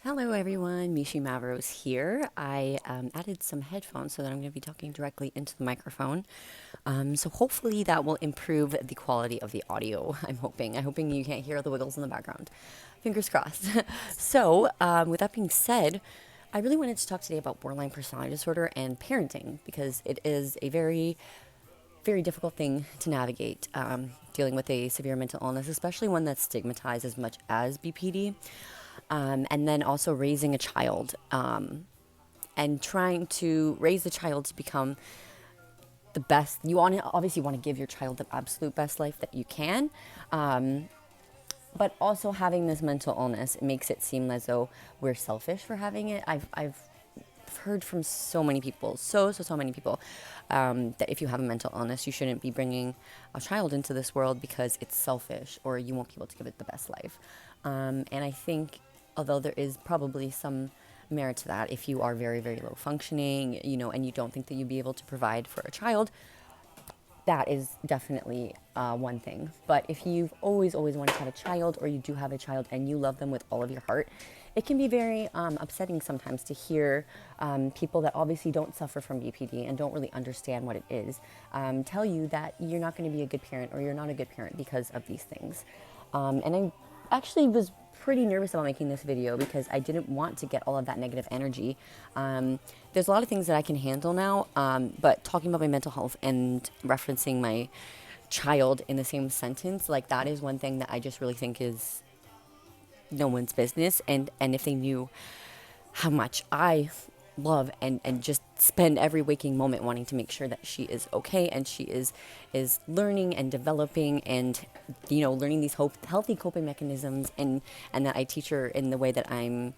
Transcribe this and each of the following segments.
Hello everyone, Mishi Mavros here. I added some headphones so that I'm going to be talking directly into the microphone. So hopefully that will improve the quality of the audio. I'm hoping you can't hear the wiggles in the background. Fingers crossed. With that being said, I really wanted to talk today about borderline personality disorder and parenting because it is a very difficult thing to navigate, dealing with a severe mental illness, especially one that's stigmatized as much as BPD, and then also raising a child, and trying to raise the child to become the best. You obviously want to give your child the absolute best life that you can, but also having this mental illness, it makes it seem as though we're selfish for having it. I've heard from so many people, so many people, that if you have a mental illness, you shouldn't be bringing a child into this world because it's selfish or you won't be able to give it the best life. And I think, although there is probably some merit to that, if you are very, very low functioning, and you don't think that you'd be able to provide for a child, that is definitely one thing. But if you've always wanted to have a child, or you do have a child and you love them with all of your heart, it can be very upsetting sometimes to hear people that obviously don't suffer from BPD and don't really understand what it is, tell you that you're not going to be a good parent or you're not a good parent because of these things. And I actually was pretty nervous about making this video because I didn't want to get all of that negative energy. There's a lot of things that I can handle now, but talking about my mental health and referencing my child in the same sentence, like, that is one thing that I just really think is no one's business. And if they knew how much I love and just spend every waking moment wanting to make sure that she is okay and she is learning and developing and learning these healthy coping mechanisms, and that I teach her in the way that I'm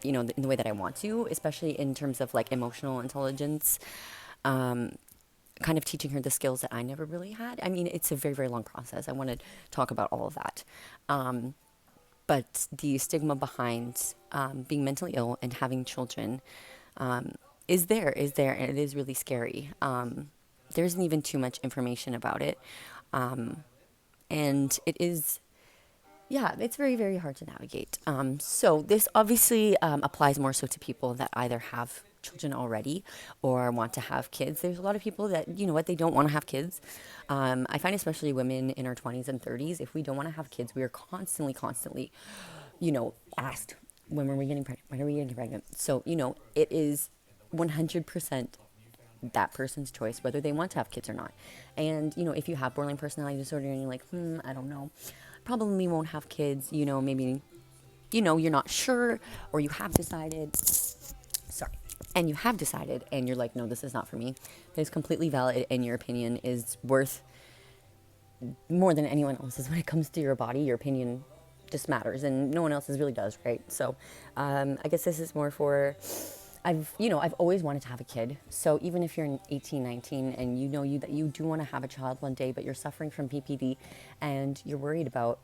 in the way that I want to, especially in terms of like emotional intelligence, kind of teaching her the skills that I never really had. I mean, it's a very, very long process. I want to talk about all of that. But the stigma behind being mentally ill and having children is there, and it is really scary. There isn't even too much information about it. And it is, yeah, it's very, very hard to navigate. So this obviously applies more so to people that either have children already or want to have kids. There's a lot of people that, they don't want to have kids. I find especially women in our 20s and 30s, if we don't want to have kids, we are constantly, asked, when are we getting pregnant? When are we getting pregnant? So, it is 100% that person's choice whether they want to have kids or not. And, if you have borderline personality disorder and you're like, I don't know, probably won't have kids, maybe, you're not sure, or you have decided, and you have decided and you're like, no, this is not for me. That is completely valid, and your opinion is worth more than anyone else's. When it comes to your body, your opinion just matters, and no one else's really does, right? So I guess this is more for, I've always wanted to have a kid. So even if you're 18, 19 and that you do want to have a child one day, but you're suffering from PPD and you're worried about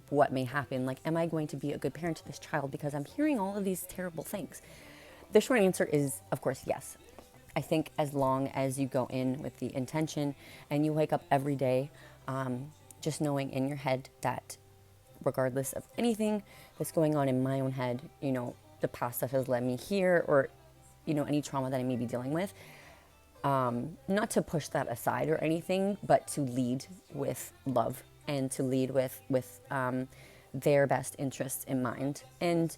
what may happen, like, am I going to be a good parent to this child because I'm hearing all of these terrible things? The short answer is, of course, yes. I think as long as you go in with the intention and you wake up every day just knowing in your head that regardless of anything that's going on in my own head, the past that has led me here, or, any trauma that I may be dealing with, not to push that aside or anything, but to lead with love and to lead with their best interests in mind. And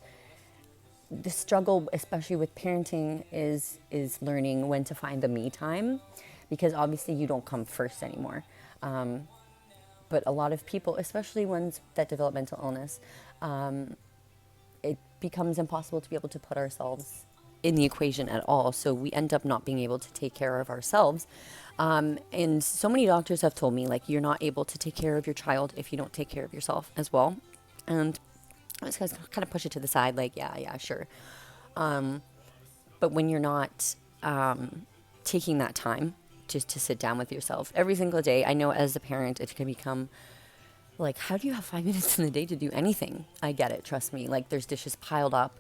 the struggle, especially with parenting, is learning when to find the me time, because obviously you don't come first anymore. But a lot of people, especially ones that develop mental illness, it becomes impossible to be able to put ourselves in the equation at all. So we end up not being able to take care of ourselves. And so many doctors have told me, like, you're not able to take care of your child if you don't take care of yourself as well. And I was kind of push it to the side, like, yeah, sure. But when you're not taking that time just to sit down with yourself every single day, I know as a parent, it can become like, how do you have 5 minutes in the day to do anything? I get it, trust me. Like, there's dishes piled up,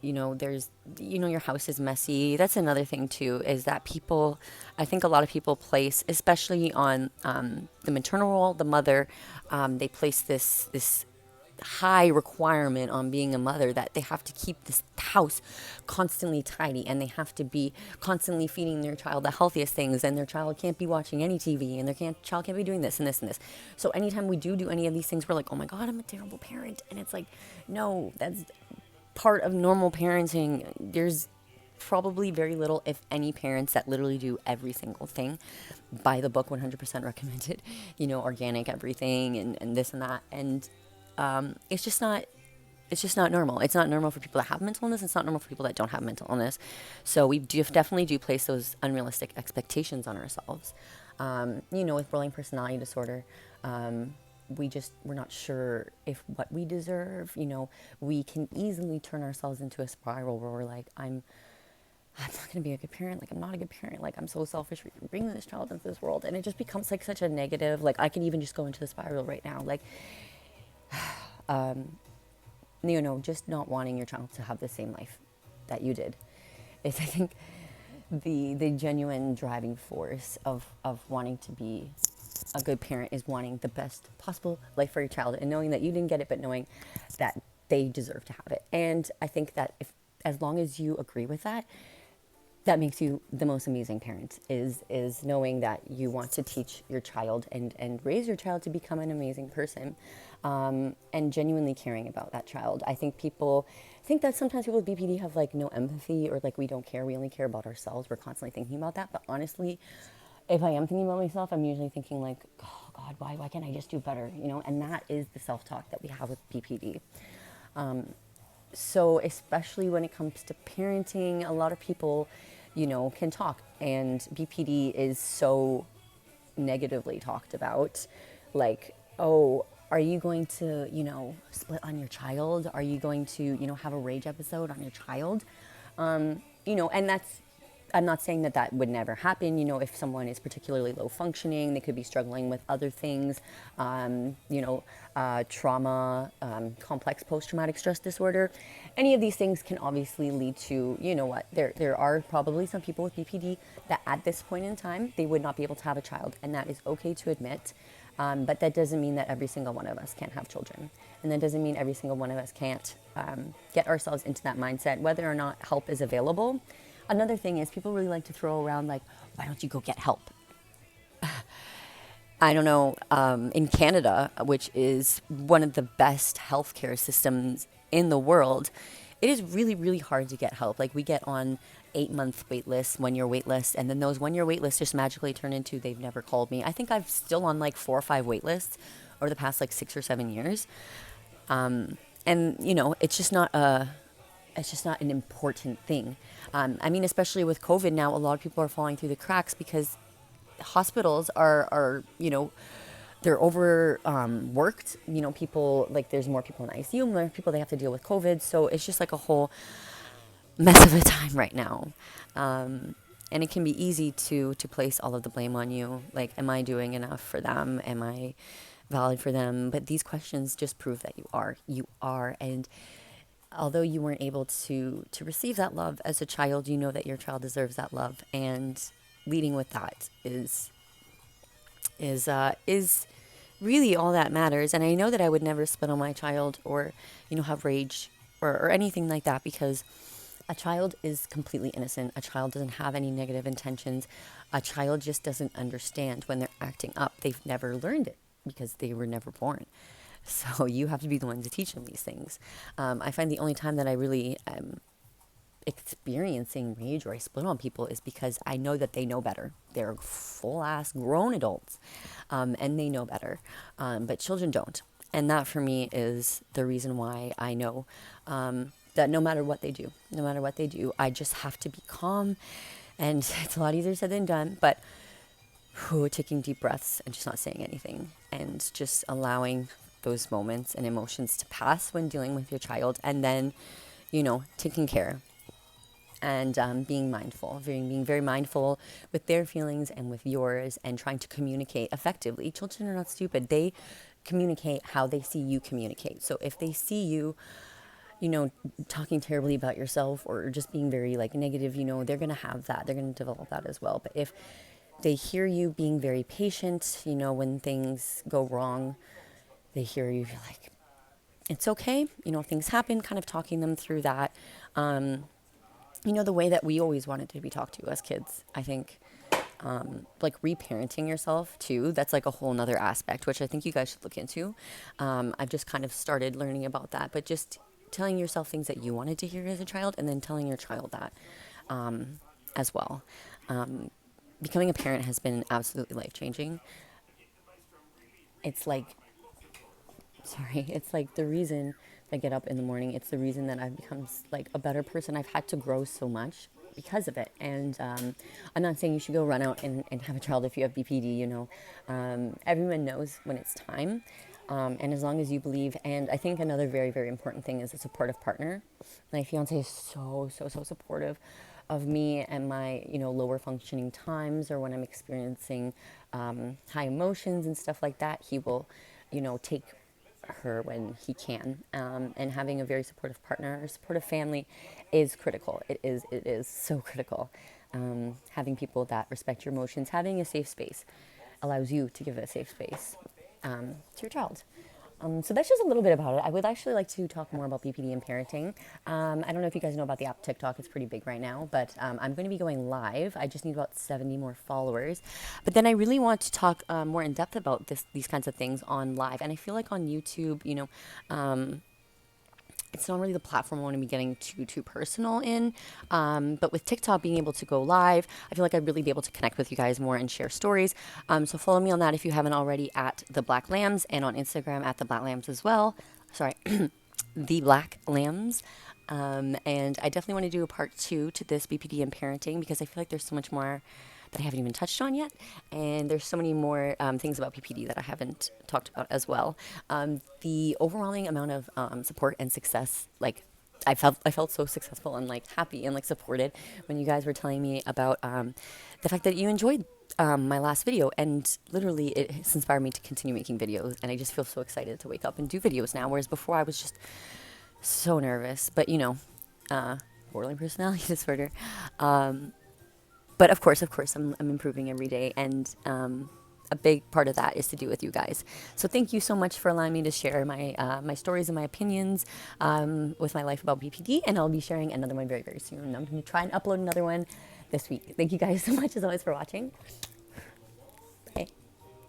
there's, your house is messy. That's another thing too, is that I think a lot of people place, especially on the maternal role, the mother, they place this high requirement on being a mother that they have to keep this house constantly tidy, and they have to be constantly feeding their child the healthiest things, and their child can't be watching any TV, and child can't be doing this and this and this. So anytime we do any of these things, we're like, oh my God, I'm a terrible parent. And it's like, no, that's part of normal parenting. There's probably very little, if any, parents that literally do every single thing by the book, 100% recommended, organic everything and this and that. And it's just not normal. It's not normal for people that have mental illness. It's not normal for people that don't have mental illness. So we definitely do place those unrealistic expectations on ourselves. With bullying personality disorder, we're not sure if what we deserve. We can easily turn ourselves into a spiral where we're like, I'm not going to be a good parent. Like, I'm not a good parent. Like, I'm so selfish for bringing this child into this world. And it just becomes like such a negative, like, I can even just go into the spiral right now. Like, just not wanting your child to have the same life that you did. It's, I think, the genuine driving force of wanting to be a good parent is wanting the best possible life for your child, and knowing that you didn't get it, but knowing that they deserve to have it. And I think that as long as you agree with that, that makes you the most amazing parent, is knowing that you want to teach your child and raise your child to become an amazing person, and genuinely caring about that child. I think people think that sometimes people with BPD have like no empathy, or like we don't care, we only care about ourselves. We're constantly thinking about that. But honestly, if I am thinking about myself, I'm usually thinking like, oh God, why can't I just do better? And that is the self-talk that we have with BPD. So especially when it comes to parenting, a lot of people, can talk, and BPD is so negatively talked about. Like, oh, are you going to, split on your child? Are you going to, have a rage episode on your child? And that's, I'm not saying that would never happen. If someone is particularly low functioning, they could be struggling with other things, trauma, complex post-traumatic stress disorder. Any of these things can obviously lead to, there are probably some people with BPD that at this point in time, they would not be able to have a child. And that is okay to admit. But that doesn't mean that every single one of us can't have children. And that doesn't mean every single one of us can't get ourselves into that mindset, whether or not help is available. Another thing is people really like to throw around like, why don't you go get help? I don't know, in Canada, which is one of the best healthcare systems in the world, it is really, really hard to get help. Like, we get on 8-month wait lists, 1-year wait lists, and then those 1-year wait lists just magically turn into they've never called me. I think I'm still on like 4 or 5 wait lists over the past like 6 or 7 years. And it's just not an important thing. Especially with COVID now, a lot of people are falling through the cracks because hospitals are they're over worked. People, like, there's more people in ICU, more people they have to deal with COVID. So it's just like a whole mess of a time right now. And it can be easy to place all of the blame on you. Like, am I doing enough for them? Am I valid for them? But these questions just prove that you are. And although you weren't able to receive that love as a child, you know that your child deserves that love, and leading with that is really all that matters. And I know that I would never spit on my child or have rage or anything like that, because a child is completely innocent. A child doesn't have any negative intentions. A child just doesn't understand when they're acting up. They've never learned it because they were never born. So you have to be the one to teach them these things. I find the only time that I really am experiencing rage or I split on people is because I know that they know better. They're full-ass grown adults, and they know better. But children don't. And that for me is the reason why I know that no matter what they do, I just have to be calm. And it's a lot easier said than done, but taking deep breaths and just not saying anything and just allowing those moments and emotions to pass when dealing with your child, and then, taking care and being mindful, being very mindful with their feelings and with yours, and trying to communicate effectively. Children are not stupid. They communicate how they see you communicate. So if they see you, talking terribly about yourself or just being very like negative, they're going to have that. They're going to develop that as well. But if they hear you being very patient, when things go wrong, they hear you, you're like, it's okay. Things happen, kind of talking them through that. The way that we always wanted to be talked to as kids, I think. Like reparenting yourself too, that's like a whole nother aspect, which I think you guys should look into. I've just kind of started learning about that, but just telling yourself things that you wanted to hear as a child and then telling your child that as well. Becoming a parent has been absolutely life-changing. It's like, sorry, it's like the reason I get up in the morning. It's the reason that I've become like a better person. I've had to grow so much because of it. And I'm not saying you should go run out and have a child if you have BPD, everyone knows when it's time. And as long as you believe, and I think another very, very important thing is a supportive partner. My fiance is so, so, so supportive of me and my, lower functioning times, or when I'm experiencing high emotions and stuff like that. He will, take her when he can. And having a very supportive partner or supportive family is critical. It is so critical. Having people that respect your emotions, having a safe space allows you to give a safe space to your child. So that's just a little bit about it. I would actually like to talk more about BPD and parenting. I don't know if you guys know about the app TikTok. It's pretty big right now, but I'm going to be going live. I just need about 70 more followers. But then I really want to talk more in depth about these kinds of things on live. And I feel like on YouTube, it's not really the platform I want to be getting too personal in. But with TikTok being able to go live, I feel like I'd really be able to connect with you guys more and share stories. So follow me on that if you haven't already at The Black Lambs, and on Instagram at The Black Lambs as well. Sorry, The Black Lambs. And I definitely want to do a part 2 to this BPD and parenting, because I feel like there's so much more that I haven't even touched on yet. And there's so many more things about PPD that I haven't talked about as well. The overwhelming amount of support and success, like I felt so successful and like happy and like supported when you guys were telling me about the fact that you enjoyed my last video, and literally it has inspired me to continue making videos, and I just feel so excited to wake up and do videos now, whereas before I was just so nervous. But borderline personality disorder. But of course, I'm improving every day, and a big part of that is to do with you guys. So thank you so much for allowing me to share my stories and my opinions with my life about BPD, and I'll be sharing another one very, very soon. I'm going to try and upload another one this week. Thank you guys so much, as always, for watching.